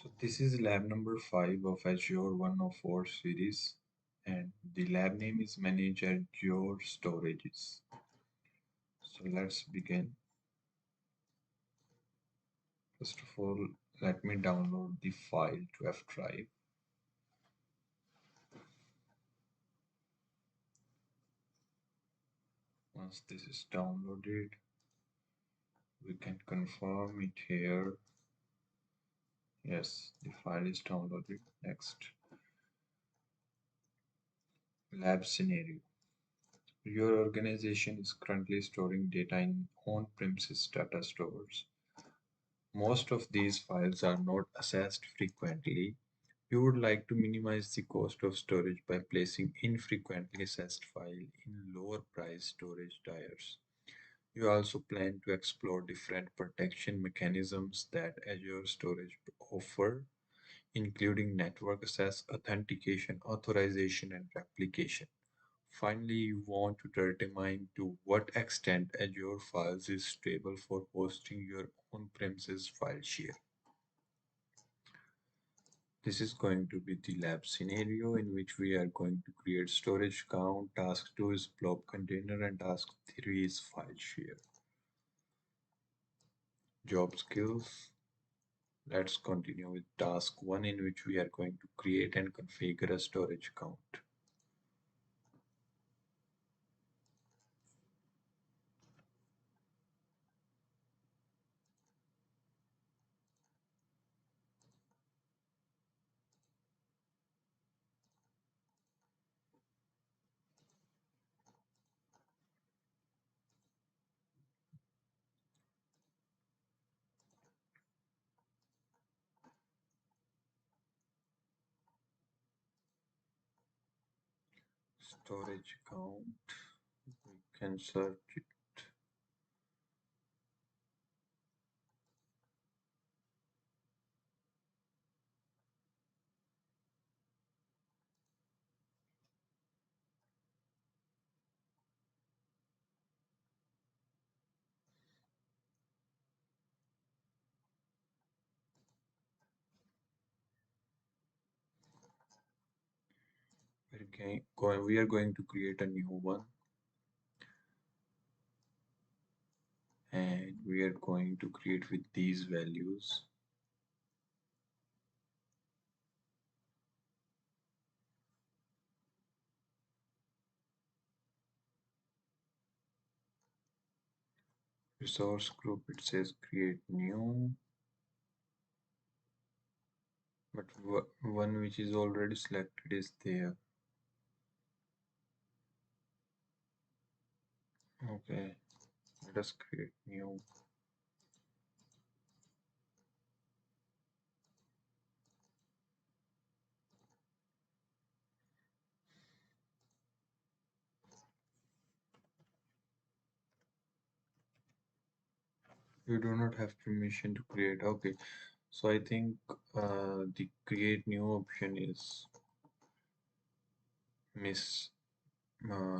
So this is lab number 5 of Azure 104 series, and the lab name is Manage Azure Storages. So let's begin. First of all, let me download the file to F drive. Once this is downloaded, we can confirm it here. Yes, the file is downloaded. Next, lab scenario. Your organization is currently storing data in on-premises data stores. Most of these files are not accessed frequently. You would like to minimize the cost of storage by placing infrequently accessed files in lower price storage tiers. You also plan to explore different protection mechanisms that Azure Storage offer, including network access, authentication, authorization, and replication. Finally, you want to determine to what extent Azure Files is stable for hosting your on-premises file share. This is going to be the lab scenario in which we are going to create storage count, task 2 is blob container, and task 3 is file share. Job skills. Let's continue with task 1 in which we are going to create and configure a storage count. Storage count, we can search it. We are going to create a new one, and we are going to create with these values. Resource group, it says create new, but one which is already selected is there. Okay, let us create new. You do not have permission to create. Okay, so I think the create new option is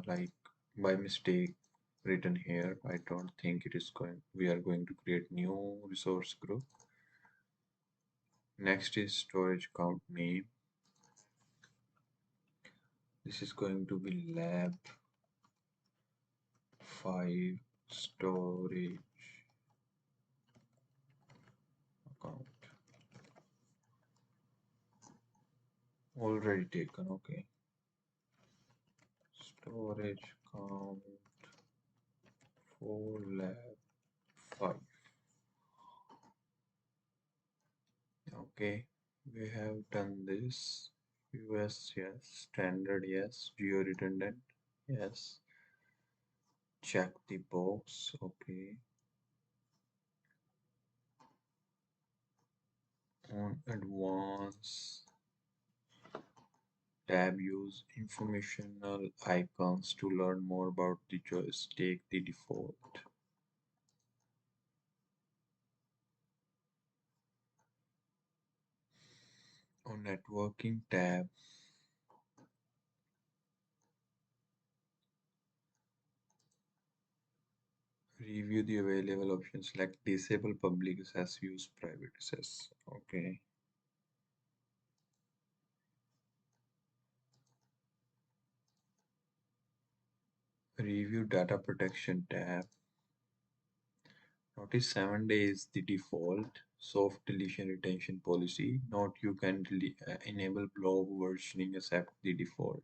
like by mistake written here. I don't think it is going. We are going to create new resource group. Next is storage count name. This is going to be lab 5 storage account. Already taken. Okay. Storage count for lab 5. Okay, we have done this. US, yes. Standard, yes. Geo redundant, yes. Check the box. Okay. On advanced tab, use informational icons to learn more about the choice. Take the default. On networking tab, review the available options like disable public access, use private access. Okay. Review data protection tab. Notice 7 days the default soft deletion retention policy. Note you can enable blob versioning except the default.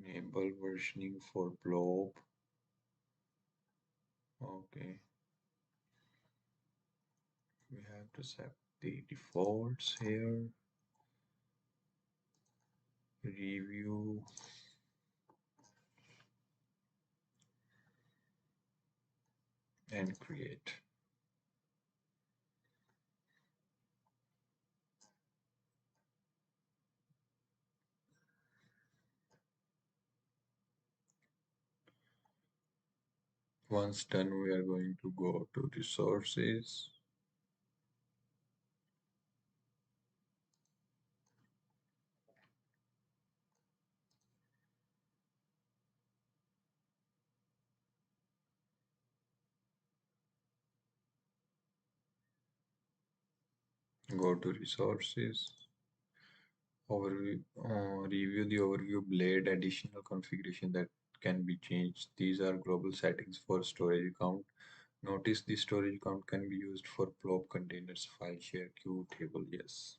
Enable versioning for blob. Okay. We have to set the defaults here. Review. And create. Once done, we are going to go to resources. Go to resources. Overview, review the overview blade additional configuration that can be changed. These are global settings for storage account. Notice the storage account can be used for blob containers, file share, queue, table, yes.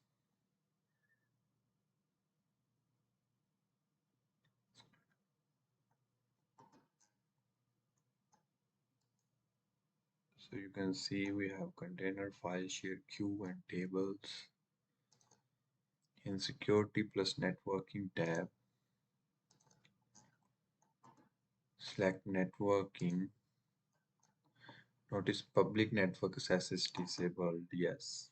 So you can see we have container, file share, queue, and tables. In security plus networking tab, select networking. Notice public network access is disabled, yes.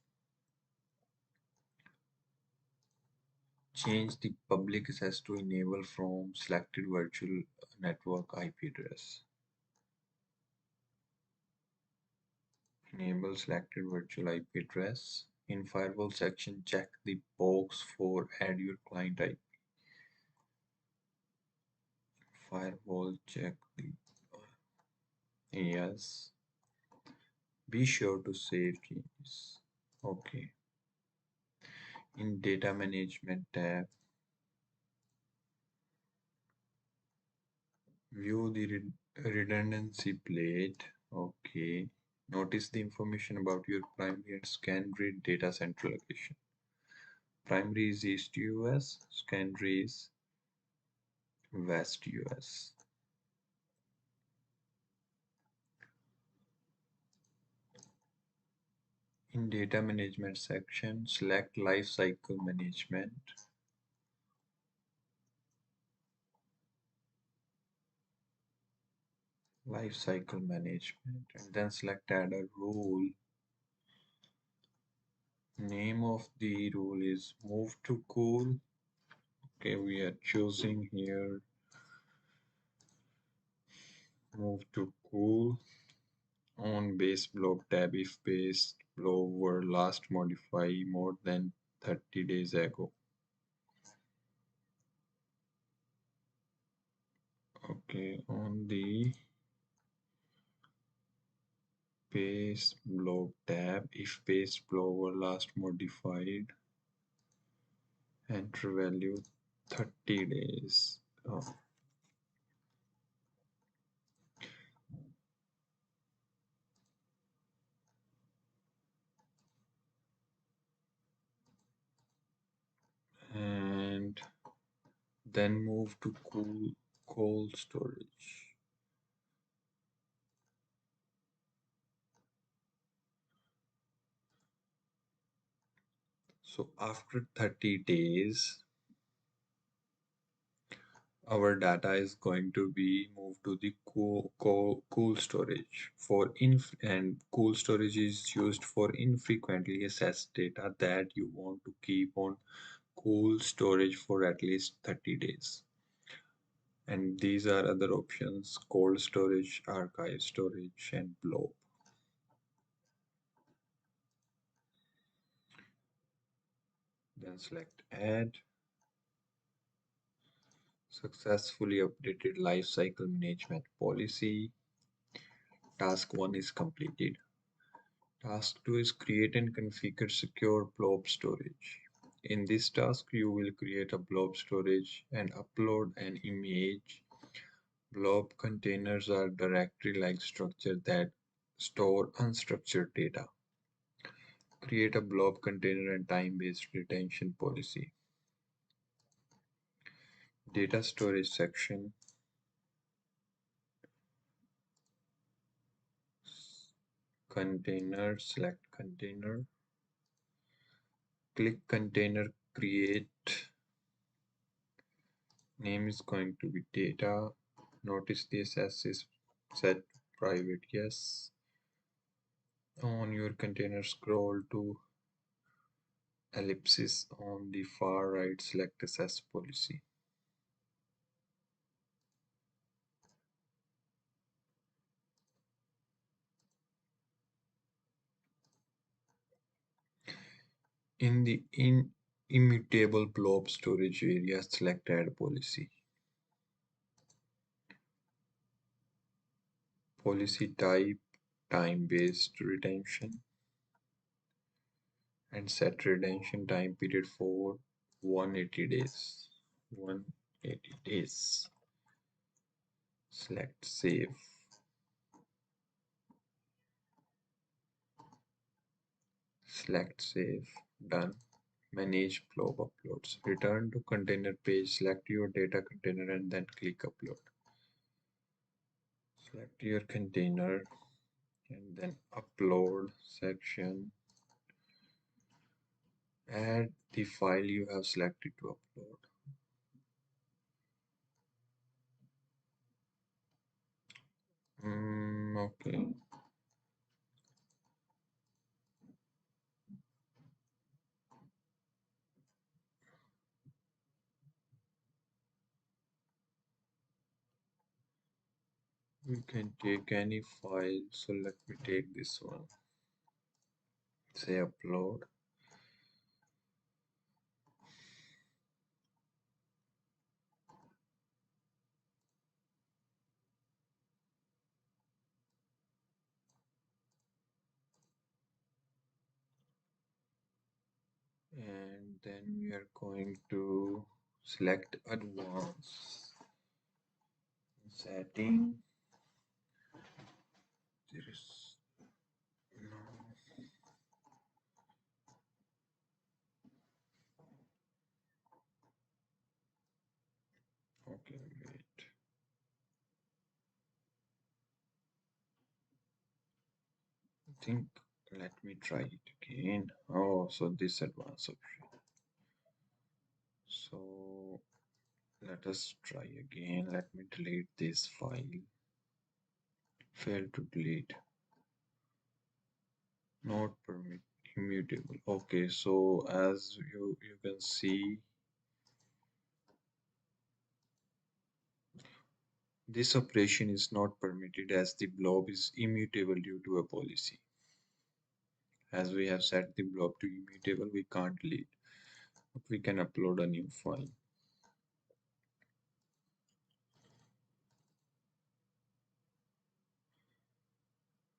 Change the public access to enable from selected virtual network IP address. Enable selected virtual IP address. In firewall section, check the box for add your client IP. Firewall check the yes. Be sure to save changes. Okay. In data management tab, view the redundancy plate. Okay. Notice the information about your primary and secondary data center location. Primary is East US, secondary is West US. In data management section, select lifecycle management. Lifecycle management, and then select add a rule. Name of the rule is move to cool. Okay, we are choosing here move to cool on base blob tab if base blob were last modified more than 30 days ago. Okay, on the base blob tab, if base blob were last modified, enter value 30 days. Oh, and then move to cold storage. So after 30 days, our data is going to be moved to the cool storage for and cool storage is used for infrequently accessed data that you want to keep on cool storage for at least 30 days. And these are other options: cold storage, archive storage, and blob. Then select add. Successfully updated lifecycle management policy. Task 1 is completed. Task 2 is create and configure secure blob storage. In this task, you will create a blob storage and upload an image. Blob containers are directory-like structure that store unstructured data. Create a blob container and time-based retention policy. Data storage section. Container, select container. Click container, create. Name is going to be data. Notice the access is set private, yes. On your container, scroll to ellipsis on the far right, select access policy. In the immutable blob storage area, select add policy. Policy type, time-based retention, and set retention time period for 180 days. 180 days. Select save. Select save. Done. Manage blob uploads. Return to container page. Select your data container and then click upload. Select your container and then upload section. Add the file you have selected to upload. Okay. You can take any file. So let me take this one. Say upload. And then we are going to select advanced setting. There is no. Okay, wait. I think let me try it again. Oh, so this advanced option. So let us try again. Let me delete this file. Fail to delete. Not permit immutable. Okay, so as you can see, this operation is not permitted as the blob is immutable due to a policy. As we have set the blob to immutable, we can't delete, but we can upload a new file.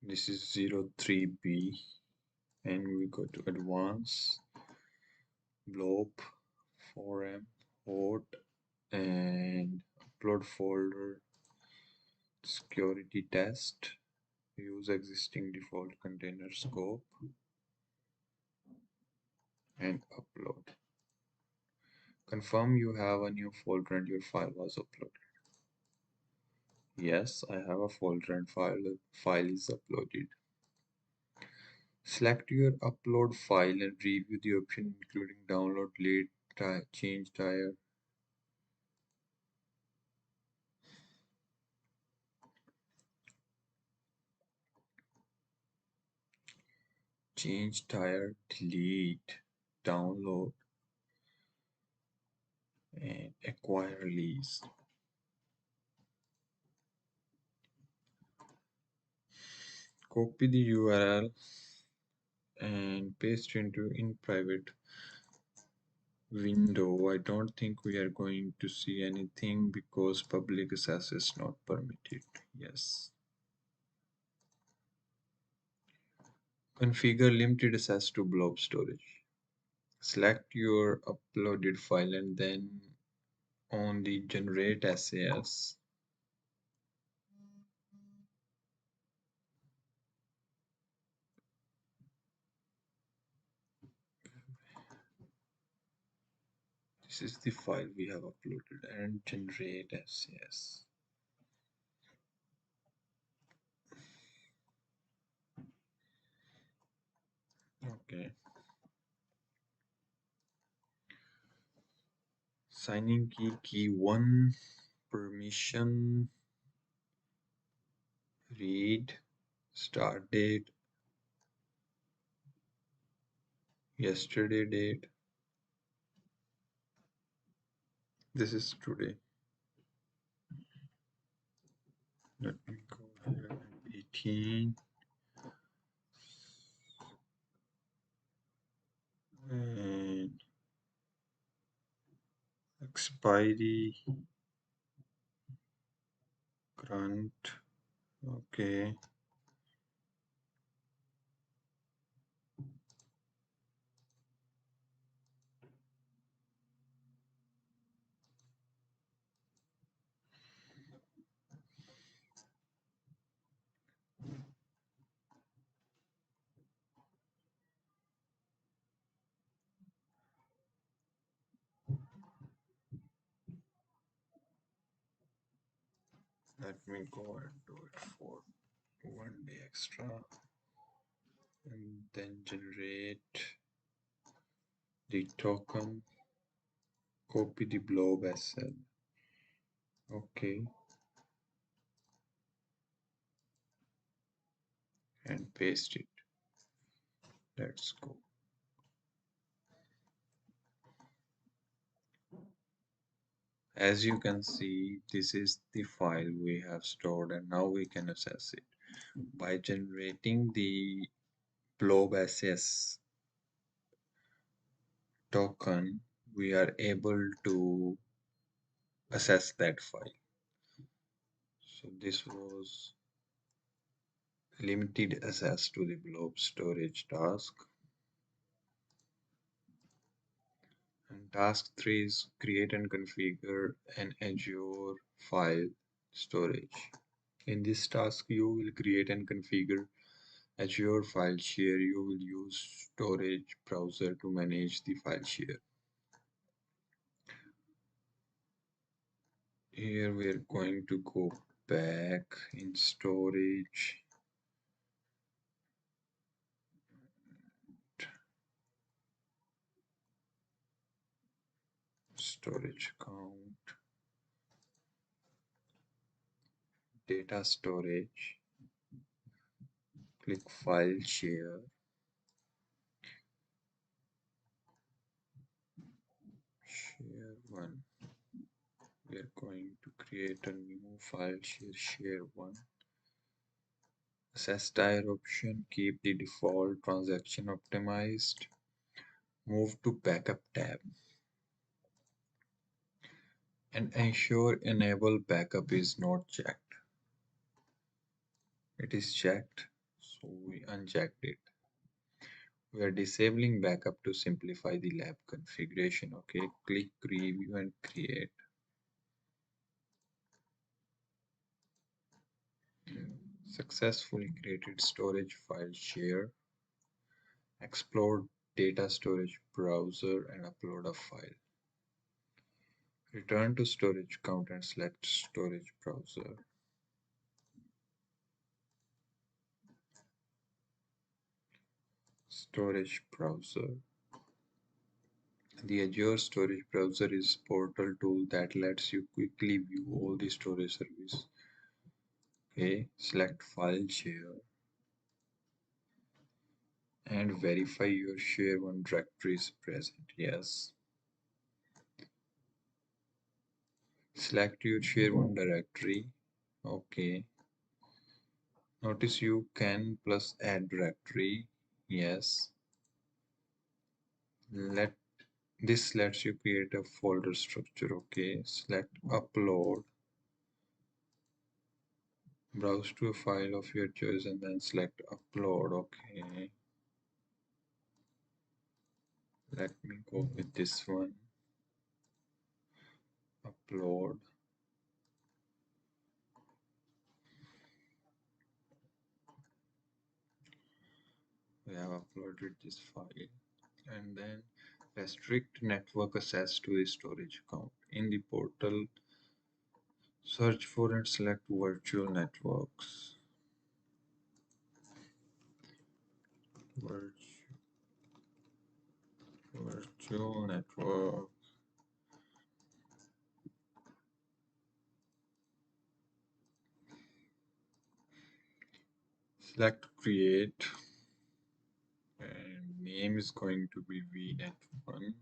This is 03B, and we go to advanced blob 4M hot and upload folder security test. Use existing default container scope and upload. Confirm you have a new folder and your file was uploaded. Yes, I have a folder and file is uploaded. Select your upload file and review the option including download, delete, change tire. Change tire, delete, download, and acquire release. Copy the URL and paste into in private window. I don't think we are going to see anything because public access is not permitted. Yes. Configure limited access to blob storage. Select your uploaded file and then on the generate SAS. This is the file we have uploaded and generate SAS. Okay. Signing key 1, permission, read, start date, yesterday date. This is today. Let me go here. 18 and expiry current. Okay. Let me go and do it for 1 day extra and then generate the token, copy the blob asset. Okay, and paste it. Let's go. As you can see, this is the file we have stored and now we can access it. By generating the blob SS token, we are able to access that file. So this was limited access to the blob storage task. And task 3 is create and configure an Azure file storage. In this task, you will create and configure Azure file share. You will use storage browser to manage the file share. Here we are going to go back in storage. Storage count, data storage, click file share, share 1. We are going to create a new file share 1. Access tier option, keep the default transaction optimized. Move to backup tab and ensure enable backup is not checked. It is checked, so we unchecked it. We are disabling backup to simplify the lab configuration. Okay, click preview and create. Successfully created storage file share. Explore data storage browser and upload a file. Return to storage count and select storage browser. Storage browser. The Azure storage browser is a portal tool that lets you quickly view all the storage services. Okay, select file share and verify your share one directory is present. Yes. Select your share one directory. Okay. Notice you can plus add directory. Yes. This lets you create a folder structure. Okay. Select upload. Browse to a file of your choice and then select upload. Okay. Let me go with this one. Upload. We have uploaded this file, and then restrict network access to a storage account. In the portal, search for and select virtual networks. Virtual network. Select create, and name is going to be vnet1.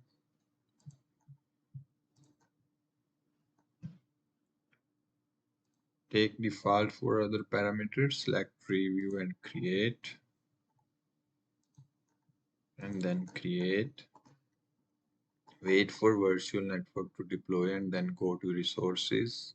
Take default for other parameters, select preview and create, and then create. Wait for virtual network to deploy and then go to resources.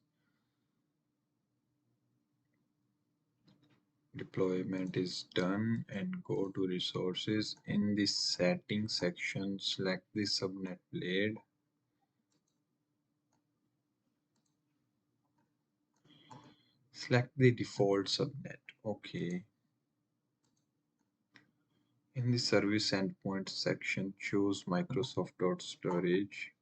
Deployment is done and go to resources. In the settings section, select the subnet blade. Select the default subnet. Okay. In the service endpoint section, choose Microsoft.storage.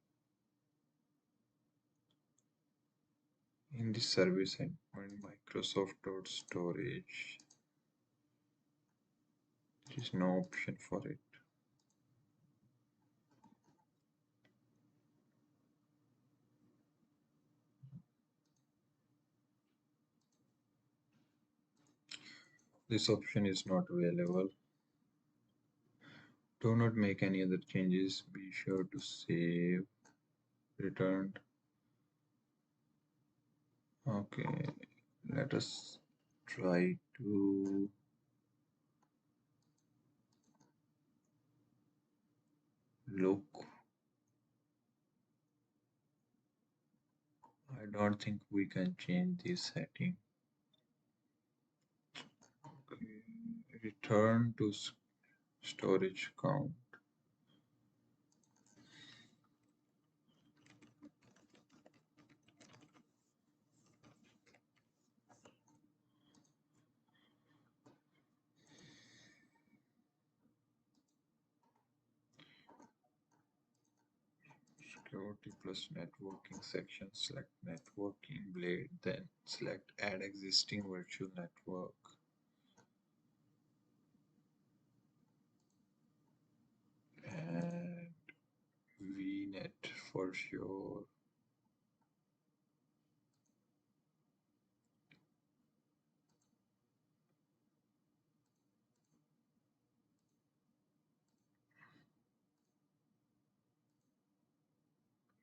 In the service endpoint, Microsoft.storage. There is no option for it. This option is not available. Do not make any other changes. Be sure to save. Returned. Okay, let us try to look. I don't think we can change this setting. Okay. Return to storage count. Security plus networking section, select networking blade, then select add existing virtual network. And VNet for sure.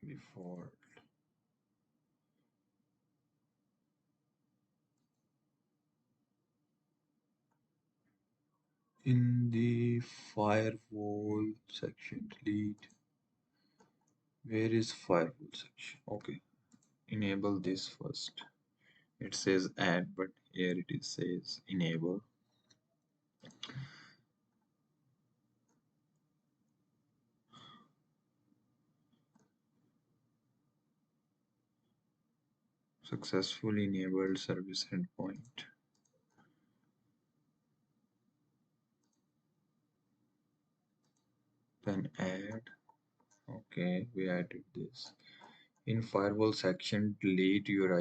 Default. In the firewall section, delete. Where is firewall section? Okay, enable this first. It says add, but here it is says enable. Successfully enabled service endpoint. Then add. Okay, we added this. In firewall section, delete your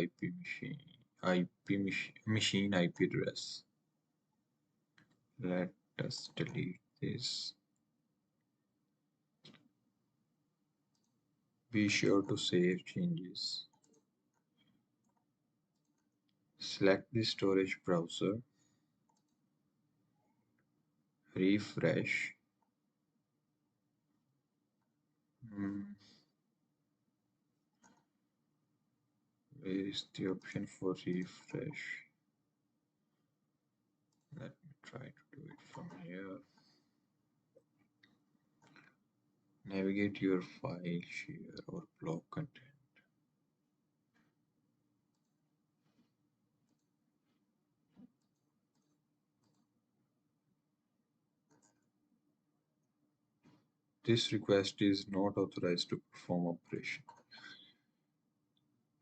machine IP address. Let us delete this. Be sure to save changes. Select the storage browser. Refresh. Where is the option for refresh? Let me try to do it from here. Navigate your file, share, or block content. This request is not authorized to perform operation.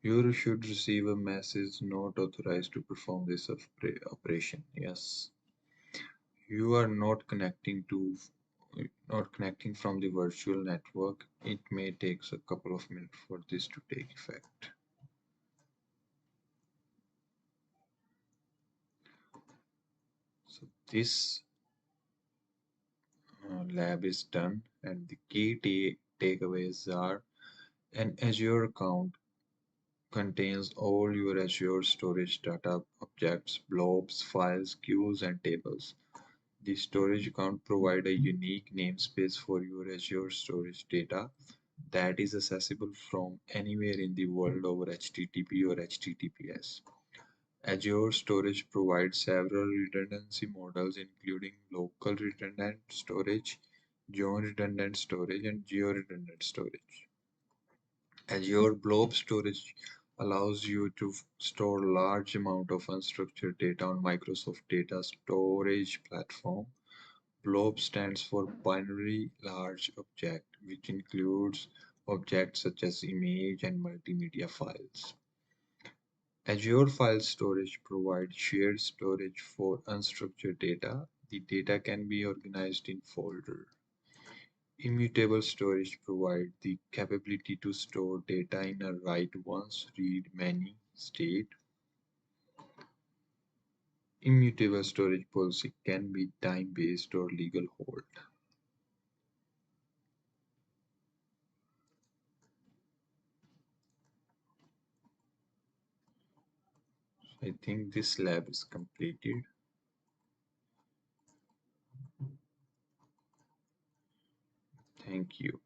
You should receive a message not authorized to perform this operation. Yes. You are not connecting from the virtual network. It may take a couple of minutes for this to take effect. So this lab is done, and the key takeaways are: an Azure account contains all your Azure storage data objects, blobs, files, queues, and tables. The storage account provides a unique namespace for your Azure storage data that is accessible from anywhere in the world over HTTP or HTTPS. Azure Storage provides several redundancy models, including local redundant storage, zone redundant storage, and geo redundant storage. Azure Blob Storage allows you to store large amount of unstructured data on Microsoft Data Storage Platform. Blob stands for Binary Large Object, which includes objects such as image and multimedia files. Azure File Storage provides shared storage for unstructured data. The data can be organized in folders. Immutable storage provides the capability to store data in a write once, read many state. Immutable storage policy can be time-based or legal hold. I think this lab is completed. Thank you.